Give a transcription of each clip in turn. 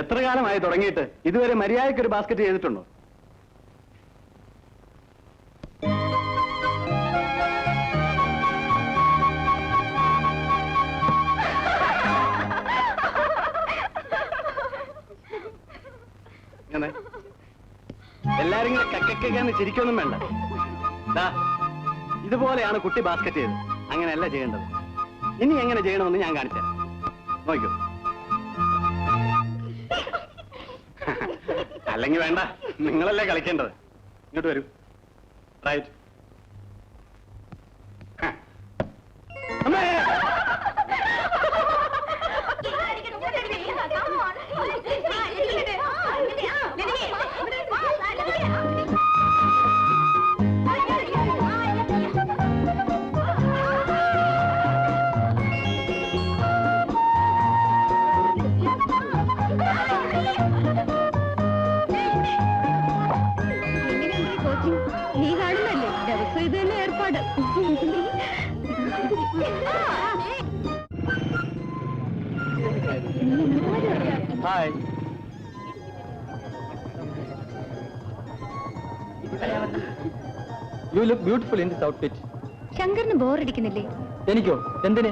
എത്ര കാലമായി തുടങ്ങിയിട്ട് ഇതുവരെ മര്യാദയ്ക്ക് ഒരു ബാസ്ക്കറ്റ് ചെയ്തിട്ടുണ്ടോ? എല്ലാരും ഇങ്ങനെ കക്കക്കാന്ന് ചിരിക്കൊന്നും വേണ്ട. ഇതുപോലെയാണ് കുട്ടി ബാസ്ക്കറ്റ് ചെയ്തത്. അങ്ങനെയല്ല ചെയ്യേണ്ടത്. ഇനി എങ്ങനെ ചെയ്യണമെന്ന് ഞാൻ കാണിച്ചുതരാം. നോക്കൂ. അല്ലെങ്കിൽ വേണ്ട, നിങ്ങളല്ലേ കളിക്കേണ്ടത്. ഇങ്ങോട്ട് വരൂ. റൈറ്റ്. നീ കാണുന്നല്ലേ ദിവസം ഇത് തന്നെ ഏർപ്പാട്. Hi. You look beautiful in this outfit. ശങ്കറിന് ബോറടിക്കുന്നില്ലേ? എനിക്കോ? എന്തിന്?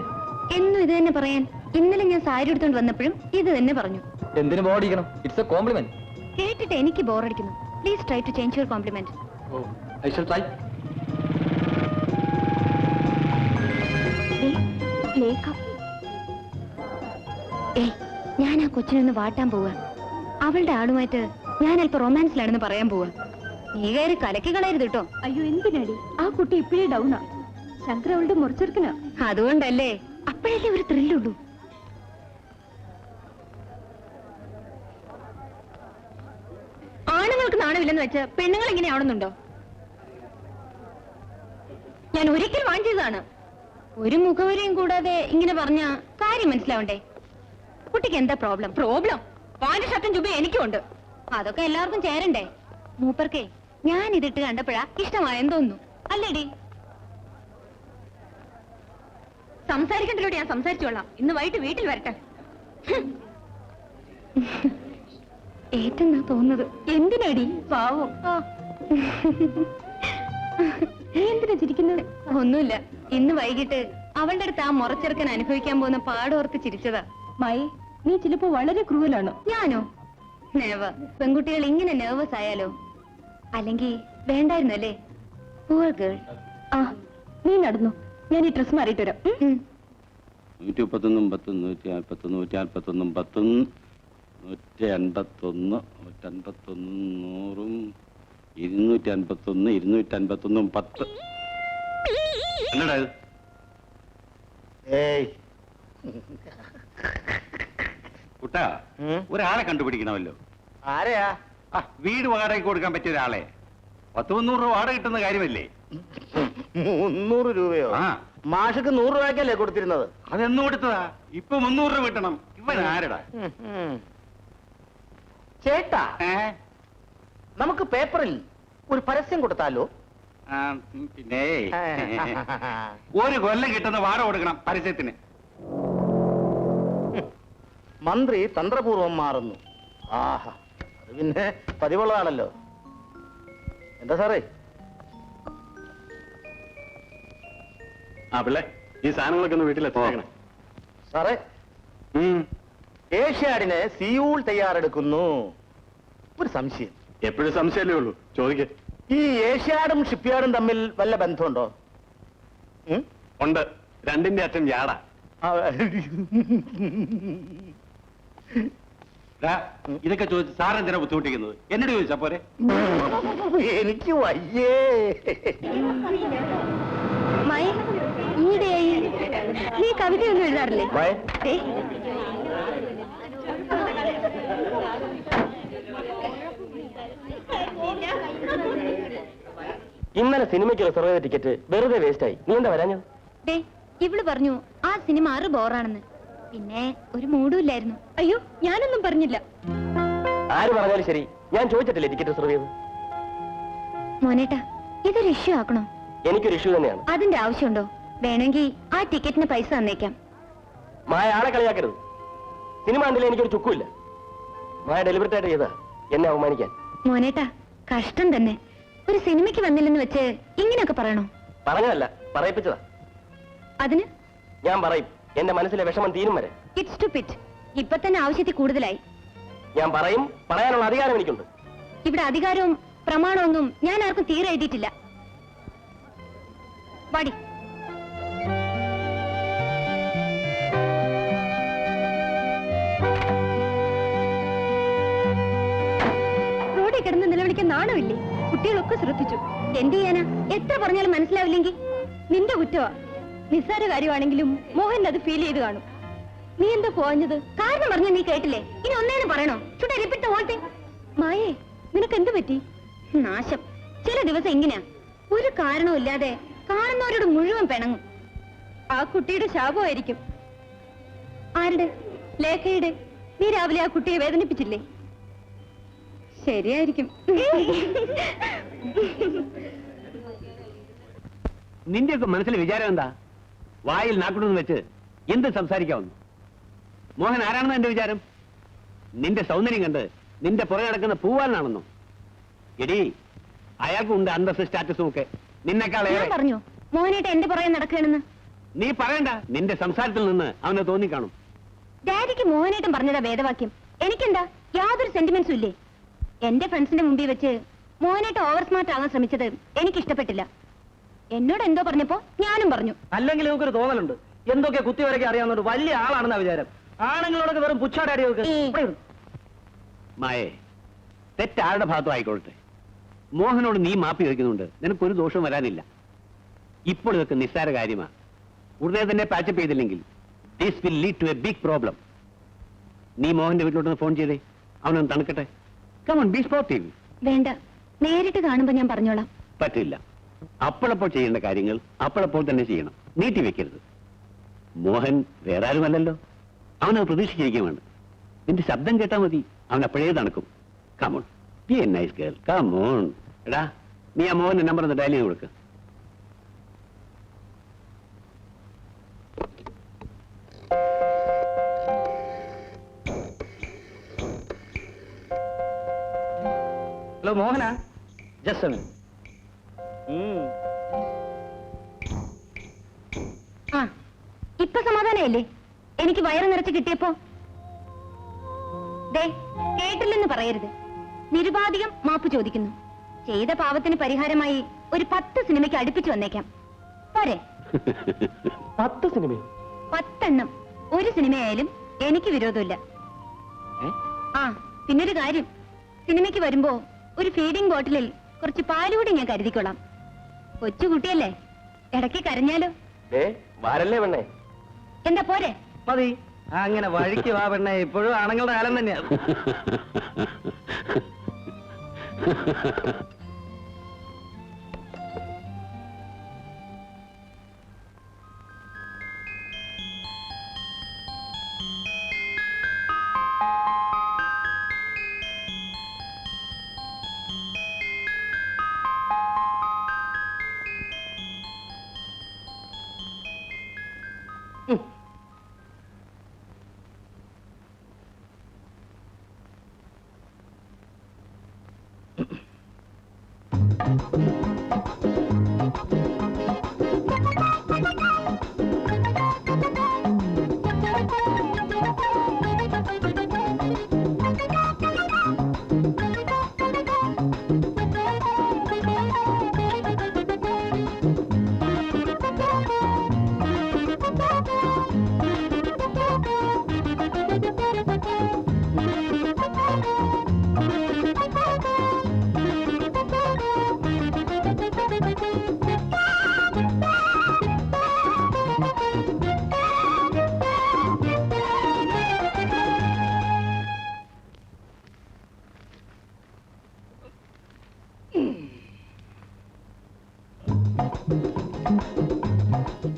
എന്നും ഇത് തന്നെ പറയാൻ. ഇന്നലെ ഞാൻ സാരി എടുത്തോണ്ട് വന്നപ്പോഴും ഇത് തന്നെ പറഞ്ഞു. എന്തിനു ബോറടിക്കണം? It's A compliment. കേട്ടിട്ട് എനിക്ക് ബോറടിക്കുന്നു. Please try to change your compliment. Oh, I shall try. ഞാൻ ആ കൊച്ചിനൊന്ന് വാട്ടാൻ പോവാ. അവളുടെ ആളുമായിട്ട് ഞാൻ അല്പം റൊമാൻസിലാണെന്ന് പറയാൻ പോവാ. നീ കയറി കലക്കി കളയരുത് കേട്ടോ. അയ്യോ എന്തിനടി? ആ കുട്ടി ഇപ്പോഴേ ഡൗണാ. ശങ്കർ അവളുടെ മുറിച്ചെടുക്കണ. അതുകൊണ്ടല്ലേ, അപ്പോഴല്ലേ ഒരു ത്രില്ലുള്ളൂ. ആണുങ്ങൾക്ക് നാണമില്ലെന്ന് വെച്ച് പെണ്ണുങ്ങൾ ഇങ്ങനെ ആവണമെന്നുണ്ടോ? ഞാൻ ഒരിക്കൽ വാങ്ങിച്ചതാണ്. ഒരു മുഖവരിയും കൂടാതെ ഇങ്ങനെ പറഞ്ഞ കാര്യം മനസ്സിലാവണ്ടേ? കുട്ടിക്ക് എന്താ പ്രോബ്ലം? പാന്റ് ഷർട്ടും ചുബയും എനിക്കുണ്ട്. അതൊക്കെ എല്ലാവർക്കും ചേരണ്ടേ? മൂപ്പർക്കേ ഞാൻ ഇതിട്ട് കണ്ടപ്പോഴാ ഇഷ്ടമായെന്ന് തോന്നുന്നു. അല്ലേടി? സംസാരിക്കണ്ടല്ലോടി, ഞാൻ സംസാരിച്ചോളാം. ഇന്ന് വൈകിട്ട് വീട്ടിൽ വരട്ടെ. ഏറ്റെന്നാ തോന്നുന്നത്. എന്തിനാടി? പാവം. നീ എന്തിനാ ചിരിക്കുന്നത്? ഒന്നുമില്ല. ഇന്ന് വൈകിട്ട് അവളുടെ അടുത്ത് ആ മുറച്ചെറുക്കൻ അനുഭവിക്കാൻ പോകുന്ന പാടോർത്ത് ചിരിച്ചതാ. മായി, നീ ചിലപ്പോ വളരെ ക്രൂവലാണ്. ഞാനോ? നെവർ. പെൺകുട്ടികൾ ഇങ്ങനെ നെർവസ് ആയാലോ? അല്ലെങ്കിൽ വേണ്ടായിരുന്നു അല്ലേ? പൂർ ഗേൾ. ആ, നീ നടന്നു. ഞാൻ ഈ ഡ്രസ് മാറിയിട്ട് വരാം. 131 141 141 151 151 251 251 10. എന്നടാ ഇത്? കുട്ടാ, ഒരാളെ കണ്ടുപിടിക്കണമല്ലോ. ആരെയാ? വീട് വാടകയ്ക്ക് കൊടുക്കാൻ പറ്റിയ ഒരാളെ. 100-300 രൂപ വാടക കിട്ടുന്ന കാര്യമല്ലേ? 300 രൂപയോ? മാഷക്ക് 100 രൂപയ്ക്കല്ലേ കൊടുത്തിരുന്നത്? അതെന്ന് കൊടുത്തതാ. ഇപ്പൊ 300 രൂപ കിട്ടണം. ഇവൻ ആരടാ? ചേട്ടാ, നമുക്ക് പേപ്പറിൽ ഒരു പരസ്യം കൊടുത്താലോ? പിന്നെ ഒരു കൊല്ലം കിട്ടുന്ന വാടക കൊടുക്കണം പരസ്യത്തിന്. മന്ത്രി തന്ത്രപൂർവം മാറുന്നു. ആഹാ, അത് പിന്നെ പതിവുള്ളതാണല്ലോ. എന്താ സാറേ? പിള്ളേ, ഈ സാധനങ്ങളൊക്കെ ഒന്ന് വീട്ടിലെത്തിക്കണം. സാറേ, ഏഷ്യാഡിന് സിയൂൾ തയ്യാറെടുക്കുന്നു. ഒരു സംശയം. എപ്പോഴും സംശയമല്ലേ ഉള്ളൂ, ചോദിക്കേ. ഈ ഏഷ്യാഡും ഷിപ്പ്യാർഡും തമ്മിൽ വല്ല ബന്ധമുണ്ടോ? ഉണ്ട്. രണ്ടിന്റെ അറ്റം യാടാ. ഇതൊക്കെ ചോദിച്ച് സാറെന്തിനാ ബുദ്ധിമുട്ടിക്കുന്നത്? എന്നോട് ചോദിച്ചാ പോരെ? എനിക്ക് വയ്യേ. ഈയിടെയായി നീ കവിതയൊന്നും എഴുതാറില്ലേ? ഇന്നലെ സിനിമയ്ക്ക് റിസർവ് ചെയ്ത ടിക്കറ്റ് വെറുതെ വേസ്റ്റ് ആയി. നീ എന്താ വരാഞ്ഞത്? ഇവള് പറഞ്ഞു ആ സിനിമ 6 ബോറാണെന്ന്. പിന്നെ ഒരു മൂടുമില്ലായിരുന്നു. അയ്യോ, ഞാനൊന്നും പറഞ്ഞില്ല. ആര് പറഞ്ഞാലും ശരി, ഞാൻ ചോദിച്ചിട്ടില്ലേ ടിക്കറ്റ് റിസർവ് ചെയ്ത്? മോനേട്ടാ, ഇതൊരു ഇഷ്യൂ ആക്കണോ? എനിക്കൊരു ഇഷ്യൂ തന്നെയാണ്. അതിന്റെ ആവശ്യമുണ്ടോ? വേണമെങ്കിൽ ആ ടിക്കറ്റിന് പൈസ തന്നേക്കാം. മായ ആളെ കളിയാക്കരുത്. സിനിമ കണ്ടില്ല എനിക്കൊരു ചുക്കുമില്ല. മായ ഡെലിബറേറ്റ് ആയിട്ട് ചെയ്താ എന്നെ അവമാനിക്കാൻ. മോനേട്ടാ, കഷ്ടം തന്നെ. ഒരു സിനിമയ്ക്ക് വന്നില്ലെന്ന് വെച്ച് ഇങ്ങനെയൊക്കെ പറയണോ? പറഞ്ഞതല്ല, പറയിപ്പിച്ചതാ. അതിന് ഞാൻ പറയും, എന്റെ മനസ്സിലെ വിഷമം തീരും വരെ. ഇറ്റ്സ് സ്റ്റുപിഡ്. ഇപ്പൊ തന്നെ ആവശ്യത്തിൽ കൂടുതലായി. ഞാൻ പറയും, പറയാനുള്ള അധികാരം എനിക്കുണ്ട്. ഇവിടെ അധികാരവും പ്രമാണമൊന്നും ഞാൻ ആർക്കും തീരെ എഴുതിയിട്ടില്ല. വാടി. റോഡിൽ കിടന്ന് നിലവിളിക്കാൻ നാണമില്ലേ? കുട്ടികളൊക്കെ ശ്രദ്ധിച്ചു. എന്ത് ചെയ്യാനാ? എത്ര പറഞ്ഞാലും മനസ്സിലാവില്ലെങ്കിൽ നിന്റെ കുറ്റവാ. നിസ്സാര കാര്യമാണെങ്കിലും മോഹൻ അത് ഫീൽ ചെയ്ത് കാണും. നീ എന്താ പോഞ്ഞത്? കാരണം പറഞ്ഞ നീ കേട്ടില്ലേ? ഇനി ഒന്നേന്ന് പറയണോ? ചുട്ട റിപ്പീറ്റ് ഓൾത്തെ. മായേ, നിനക്ക് എന്ത് പറ്റി? നാശം. ചില ദിവസം ഇങ്ങനെയാ, ഒരു കാരണവും ഇല്ലാതെ കാണുന്നവരോട് മുഴുവൻ പിണങ്ങും. ആ കുട്ടിയുടെ ശാപമായിരിക്കും. ആരുടെ? ലേഖയുടെ. നീ രാവിലെ ആ കുട്ടിയെ വേദനിപ്പിച്ചില്ലേ? ശരിയായിരിക്കും. നിന്റെയൊക്കെ മനസ്സിലെ വിചാരം എന്താ? വായിൽ നാക്കുണ്ടെന്ന് വെച്ച് എന്ത് സംസാരിക്കാവുന്നു? മോഹൻ ആരാണെന്ന് എന്റെ വിചാരം? നിന്റെ സൗന്ദര്യം കണ്ട് നിന്റെ പുറകെ നടക്കുന്ന പൂവാലനാണെന്നോ? എടി, അയാൾക്കുണ്ട് അന്തസ് സ്റ്റാറ്റസും ഒക്കെ. നിന്നെക്കാളേറെ പറഞ്ഞു മോഹനായിട്ട് എന്റെ പുറകെ നടക്കുകയാണെന്ന്. നീ പറയണ്ട. നിന്റെ സംസാരത്തിൽ നിന്ന് അവന് തോന്നിക്കാണും. ഡാഡിക്ക് മോഹനായിട്ടും പറഞ്ഞതാ വേദവാക്യം. എനിക്കെന്താ? യാതൊരു സെന്റിമെന്റ്സും ഇല്ലേ? എന്റെ ഫ്രണ്ട്സിന്റെ മുമ്പിൽ വെച്ച് മോഹനായിട്ട് ഓവർ സ്മാർട്ട് ആകാൻ ശ്രമിച്ചത് എനിക്കിഷ്ടപ്പെട്ടില്ല. എന്നോട് എന്തോ പറഞ്ഞപ്പോ ഞാനും പറഞ്ഞു. അല്ലെങ്കിൽ നമുക്കൊരു തോന്നലുണ്ട്, എന്തൊക്കെ കുത്തിവരയ്ക്ക് അറിയാവുന്നതുകൊണ്ട് വലിയ ആളാണെന്ന വിചാരം. ആണുങ്ങളോടൊക്കെ വെറും പുച്ഛാടാടിയൊക്കെ. മായേ, തെറ്റാരുടെ ഭാഗത്തും ആയിക്കോട്ടെ. മോഹനോട് നീ മാപ്പി വയ്ക്കുന്നുണ്ട്, നിനക്കൊരു ദോഷവും വരാനില്ല. ഇപ്പോൾ ഇതൊക്കെ നിസ്സാര കാര്യമാ. ഉടനെ തന്നെ പാച്ചപ്പ് ചെയ്തില്ലെങ്കിൽ this will lead to a big problem. നീ മോഹന്റെ വീട്ടിലോട്ടൊന്ന് ഫോൺ ചെയ്തേ, അവനൊന്ന് തണുക്കട്ടെ. Come on, be sportive. വേണ്ട, നേരിട്ട് കാണുമ്പോ ഞാൻ പറഞ്ഞോളാം. പറ്റില്ല. അപ്പോഴപ്പോൾ ചെയ്യേണ്ട കാര്യങ്ങൾ അപ്പോഴപ്പോൾ തന്നെ ചെയ്യണം, നീട്ടി വെക്കരുത്. മോഹൻ വേറെ ആരുമല്ലല്ലോ, അവനത് പ്രതീക്ഷിച്ചിരിക്കാൻ വേണ്ട. നിന്റെ ശബ്ദം കേട്ടാൽ മതി, അവൻ അപ്പോഴേ തണുക്കും. Come on, be a nice girl, come on. എടാ, നീ ആ മോഹന്റെ നമ്പർ ഒന്ന് ഡയൽ ചെയ്ത് കൊടുക്ക. ഹലോ മോഹന, ജസ്റ്റ് ആ, ഇപ്പൊ സമാധാനമല്ലേ? എനിക്ക് വയറ് നിറച്ച് കിട്ടിയപ്പോ? ദേ, കേട്ടില്ലെന്ന് പറയരുത്. നിരുപാധികം മാപ്പ് ചോദിക്കുന്നു. ചെയ്ത പാവത്തിന് പരിഹാരമായി ഒരു 10 സിനിമയ്ക്ക് അടുപ്പിച്ചു വന്നേക്കാം. പോരെ? 10 സിനിമയോ? 10 എണ്ണം. ഒരു സിനിമയായാലും എനിക്ക് വിരോധമില്ല. ആ, പിന്നൊരു കാര്യം, സിനിമയ്ക്ക് വരുമ്പോ ഒരു ഫീഡിംഗ് ബോട്ടിലിൽ കുറച്ച് പാലുകൂടി ഞാൻ കരുതിക്കൊള്ളാം. കൊച്ചുകുട്ടിയല്ലേ, ഇടയ്ക്ക് കരഞ്ഞാലോ? വാരല്ലേ പെണ്ണേ? എന്താ പോരെ? മതി. അങ്ങനെ വഴിക്ക് വാ പെണ്ണേ, ഇപ്പോഴും ആണുങ്ങളുടെ കാലം തന്നെയാ.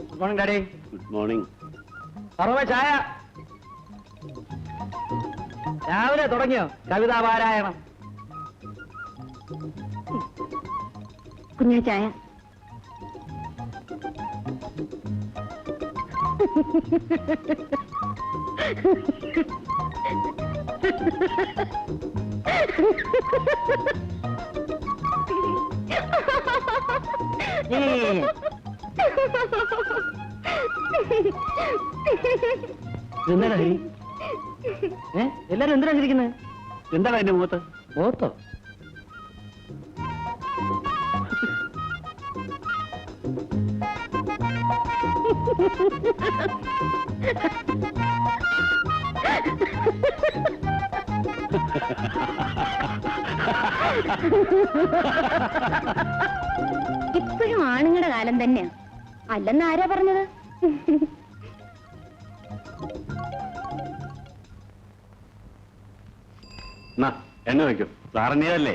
Good morning daddy. Good morning. പറവ ചായ. രാവിലെ തുടങ്ങിയോ കവിതാ പാരായണം? കുഞ്ഞാ ചായ. എന്താ ഹരി? എല്ലാരും എന്തിനാ ചിരിക്കുന്നത്? എന്താണ് എന്റെ മുഖത്ത്? ഓത്തോ? ഇപ്പോഴും ആണുങ്ങളുടെ കാലം തന്നെയാ, അല്ലെന്ന് ആരാ പറഞ്ഞത്? എന്നെ വയ്ക്കൂ. സാറിൻ്റെതല്ലേ?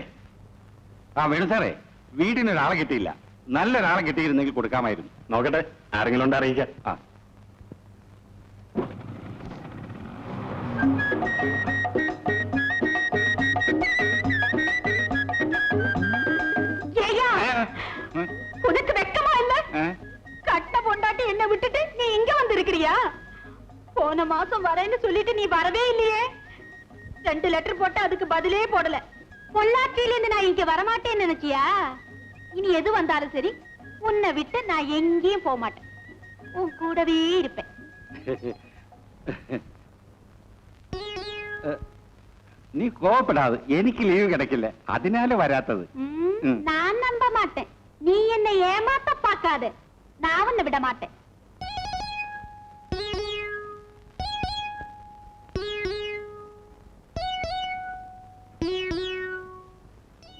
ആ വേണു സാറേ, വീടിനൊരാളെ കിട്ടിയില്ല. നല്ലൊരാളെ കിട്ടിയിരുന്നെങ്കിൽ കൊടുക്കാമായിരുന്നു. നോക്കട്ടെ, ആരെങ്കിലും ഉണ്ട് അറിയിക്കാം. ആ உனக்கு வெக்கமா இல்ல? கட்ட பொண்டாட்டி என்ன விட்டுட்டு நீ இங்க வந்திருக்கிறியா? போன மாசம் வரேன்னு சொல்லிட்டு நீ வரவே இல்லையே. 2 லெட்டர் போட்டு அதுக்கு பதிலே போடல. பொள்ளாச்சியில இருந்து நான் இங்க வரமாட்டேன்னு நினைச்சியா? இனி எது வந்தாலும் சரி, உன்னை விட்டு நான் எங்கேயும் போக மாட்டேன். உன் கூடவே இருப்பேன். നീ കോപപ്പെടാതെ, എനിക്ക് ലീവ് കിടക്കില്ല, അതിനാല് വരാത്തത്. நான் நம்ப மாட்டேன். நீ என்னை ஏமாத்த பார்க்காத. நான் உன்னை விட மாட்டேன்.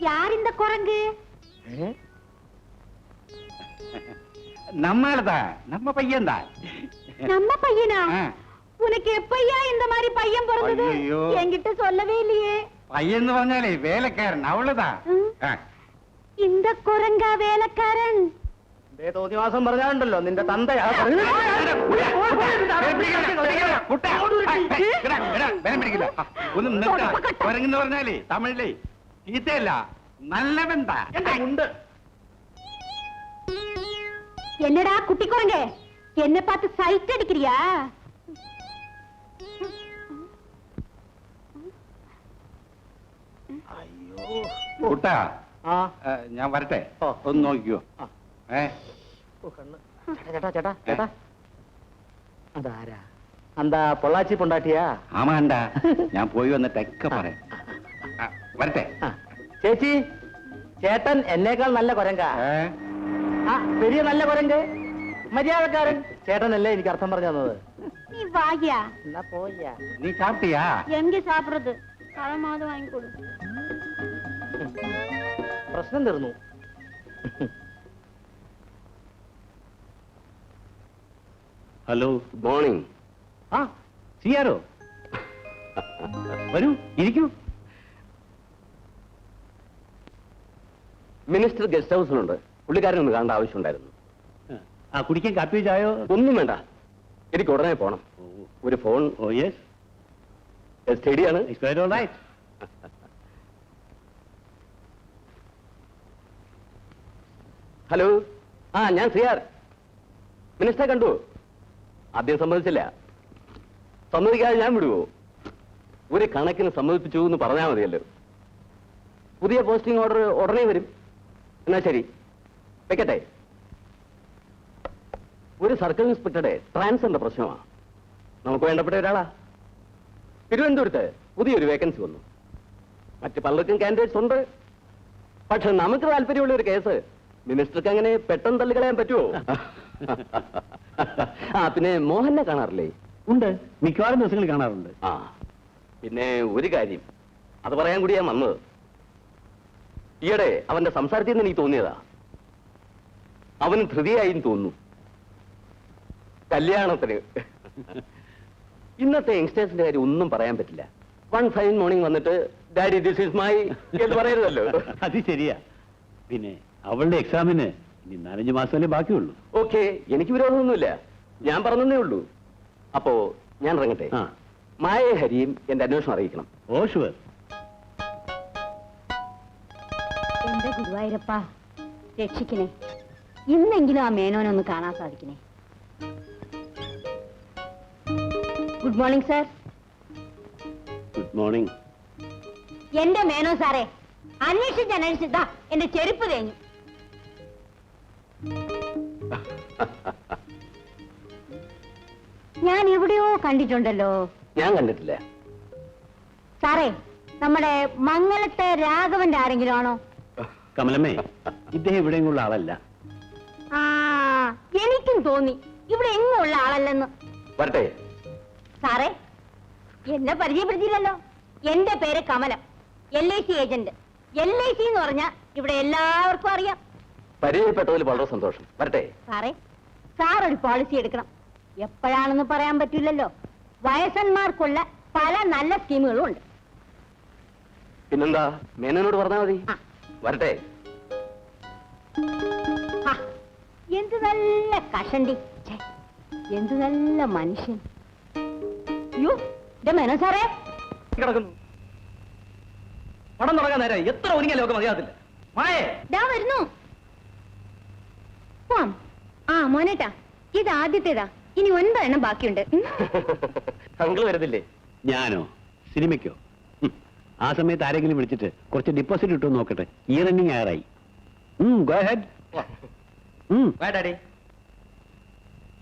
யார் இந்த குரங்கு? நம்மளதான், நம்ம பையன்தான். நம்ம பையனா? உனக்கு எப்பையா இந்த மாதிரி பையன் பிறந்தது? ஐயோ. என்கிட்ட சொல்லவே இல்லையே. പയ്യെന്ന് പറഞ്ഞാലേ വേലക്കാരൻ, അവളതാ. இந்த குரங்கா வேலைக்காரன்? തോന്നിവാസം പറഞ്ഞാലുണ്ടല്ലോ നിന്റെ തന്തയാ. ഒന്ന് കുരങ്ങെന്ന് പറഞ്ഞാലേ തമിഴിലേ ചീത്തയല്ല, നല്ലവെന്താ ഉണ്ട്. என்னடா குட்டி குரங்கே, என்ன பார்த்து சைட் அடிக்கிறியா? കുട്ടാ, ഞാൻ വരട്ടെ, ഒന്ന് നോക്കിക്കോ. ചേട്ടാ ചേട്ടാ ചേട്ടാ, അതാരാ? എന്താ പൊള്ളാച്ചി പൊണ്ടാട്ടിയാ? ആമാണ്ടാ, ഞാൻ പോയി വന്നിട്ടൊക്കെ പറയാം. വരട്ടെ. ചേച്ചി, ചേട്ടൻ എന്നേക്കാൾ നല്ല കുരങ്കാ. പെരിയ നല്ല കുരങ്ക്, മര്യാദക്കാരൻ ചേട്ടനല്ലേ എനിക്ക് അർത്ഥം പറഞ്ഞു തന്നത്. நீ வாயா. എന്നാ പോയാ? നീ സാപ്പിട്ടിയാ? எங்க சாப்பிடுறது? பழமாவது வாங்கி கொடு. പ്രശ്നം തീർന്നു. Hello, good morning. ആ സിയാറോ, വരൂ, ഇരിക്കൂ. Minister guest ഹൗസിലുണ്ട്. പുള്ളിക്കാരനൊന്ന് കാണേണ്ട ആവശ്യമുണ്ടായിരുന്നു. ആ കുടിക്കാൻ കാപ്പി ചായോ? ഒന്നും വേണ്ട, എനിക്ക് ഉടനെ പോണം. ഒരു ഫോൺ. ഓ യെസ്, സ്റ്റഡിയാണ്. ഹലോ, ഞാൻ സിയാർ. മിനിസ്റ്ററെ കണ്ടു? ആദ്യം സമ്മതിച്ചില്ല. സമ്മതിക്കാതെ ഞാൻ വിടുവോ? ഒരു കണക്കിന് സമ്മതിപ്പിച്ചു എന്ന് പറഞ്ഞാൽ മതിയല്ലോ. പുതിയ പോസ്റ്റിംഗ് ഓർഡർ ഉടനെ വരും. എന്നാ ശരി, വെക്കട്ടെ. ഒരു സർക്കിൾ ഇൻസ്പെക്ടറുടെ ട്രാൻസ്ഫറിന്റെ പ്രശ്നമാണ്. നമുക്ക് വേണ്ടപ്പെട്ട ഒരാളാ. തിരുവനന്തപുരത്ത് പുതിയൊരു വേക്കൻസി വന്നു. മറ്റ് പലർക്കും കാൻഡിഡേറ്റ്സ് ഉണ്ട്. പക്ഷെ നമുക്ക് താല്പര്യമുള്ള ഒരു കേസ് മിനിസ്റ്റർക്ക് അങ്ങനെ പെട്ടെന്ന് തള്ളിക്കളയാൻ പറ്റുമോ? പിന്നെ മോഹനെ കാണാറില്ലേ? ഉണ്ട്, മിക്കവാറും ദിവസങ്ങളിൽ കാണാറുണ്ട്. പിന്നെ ഒരു കാര്യം, അത് പറയാൻ കൂടി ഞാൻ വന്നത്. ഈയിടെ അവന്റെ സംസാരത്തിൽ നിന്ന് എനിക്ക് തോന്നിയതാ, അവന് ധൃതിയായും തോന്നുന്നു കല്യാണത്തിന്. ഇന്നത്തെ യങ്സ്റ്റേഴ്സിന്റെ കാര്യം ഒന്നും പറയാൻ പറ്റില്ല. വൺ ഫൈൻ മോർണിംഗ് വന്നിട്ട് ഡാഡി ദിസ് ഈസ് മൈ എന്ന് പറയരുതല്ലോ. അത് ശരിയാ. പിന്നെ അവളുടെ എക്സാമിന് ഇനി 4-5 മാസമല്ലേ ബാക്കിയുള്ളൂ. ഓക്കെ, എനിക്ക് വിരോധമൊന്നുമില്ല, ഞാൻ പറഞ്ഞതേ ഉള്ളൂ. അപ്പോ ഞാൻ ഇറങ്ങട്ടെ. മായയെ ഹരിയും എന്റെ അന്വേഷണം അറിയിക്കണം. Oh sure. എന്റെ ഗുരുവായൂരപ്പ, രക്ഷിക്കണേ. ഇന്നെങ്കിലും ആ മേനോനൊന്ന് കാണാൻ സാധിക്കണേ. Good morning sir. Good good morning. എന്റെ മേനോ സാറേ, അന്വേഷിച്ചതാ എന്റെ ചെരുപ്പ് തേഞ്ഞു. ഞാൻ എവിടെയോ കണ്ടിട്ടുണ്ടല്ലോ. ഞാൻ കണ്ടിട്ടില്ല. സാറേ, നമ്മുടെ മംഗലത്തെ രാഘവന്റെ ആരെങ്കിലും ആണോ? കമലമ്മേ, ഇദ്ദേഹം ഇവിടെയുള്ള ആളല്ല. ആ, എനിക്കും തോന്നി ഇവിടെ എങ്ങുള്ള ആളല്ലെന്ന്. വരട്ടെ. സാറേ, എന്നെ പരിചയപ്പെടുത്തിയില്ലല്ലോ. എന്റെ പേര് കമലം, LIC ഏജന്റ്. LIC എന്ന് പറഞ്ഞാൽ ഇവിടെ എല്ലാവർക്കും അറിയാം. പരിചയപ്പെട്ടതിൽ വളരെ സന്തോഷം. വരട്ടെ. സാറേ, സാർ ഒരു പോളിസി എടുക്കണം. എപ്പോഴാണെന്ന് പറയാൻ പറ്റില്ലല്ലോ. വയസ്സന്മാർക്കുള്ള പല നല്ല സ്കീമുകളും ഉണ്ട്. പിന്നെന്താ, മേനോനോട് പറഞ്ഞാൽ മതി. ആ. വരട്ടെ. ആ, എന്ത് നല്ല കഷണ്ടി, ഛെ, എന്ത് നല്ല മനുഷ്യൻ. യോ, എന്റെ മേനോ സാറേ, കിടക്കുന്നു. പടം തുടങ്ങാൻ നേരം എത്ര ഒരുങ്ങിയ ലോകം മതിയാകത്തില്ല. മായേ, ദാ വരുന്നു. പോവാം. ആ മോനേട്ടാ, ഇത് ആദ്യത്തേതാ. ഇനി 9 എണ്ണം ബാക്കിയുണ്ട്. അങ്കിൾ വരുന്നില്ലേ? ഞാനോ? സിനിമയ്ക്കോ? ആ സമയത്ത് ആരെങ്കിലും വിളിച്ചിട്ട് കുറച്ച് ഡിപ്പോസിറ്റ് ഇട്ടു നോക്കട്ടെ. ഇയർ എൻഡിങ് ആറായി. Go ahead. വാ ഡാഡി.